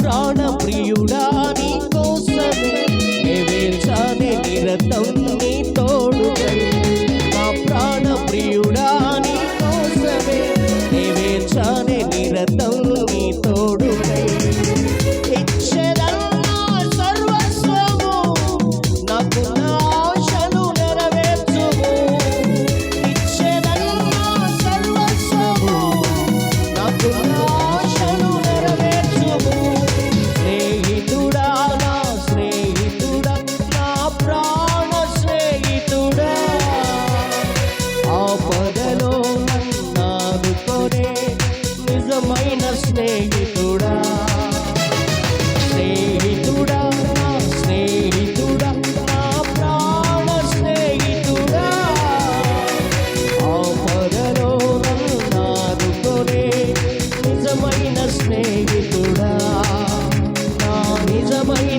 ప్రాణ ప్రియుడా నీ కోసమే వేచానే నిరతం నీ తోడుకై. నా ప్రాణ ప్రియుడా నీ కోసమే వేచానే నిరతం నీ తోడుకై. ఇచ్చెదన్నా సర్వస్వము నాకు ఆశను నెరవేర్చుము. ఇచ్చెదన్నా సర్వస్వము నాకు ఆశను నెరవేర్చుము. స్నేహితుడా నా స్నేహితుడా నా ప్రాణ స్నేహితుడా ఆపదలో నన్నాదుకొనే నిజమైన స్నేహితుడా. స్నేహితుడా నా స్నేహితుడా నా ప్రాణ స్నేహితుడా ఆపదలో నన్నాదుకొనే నిజమైన స్నేహితుడా నా నిజమైన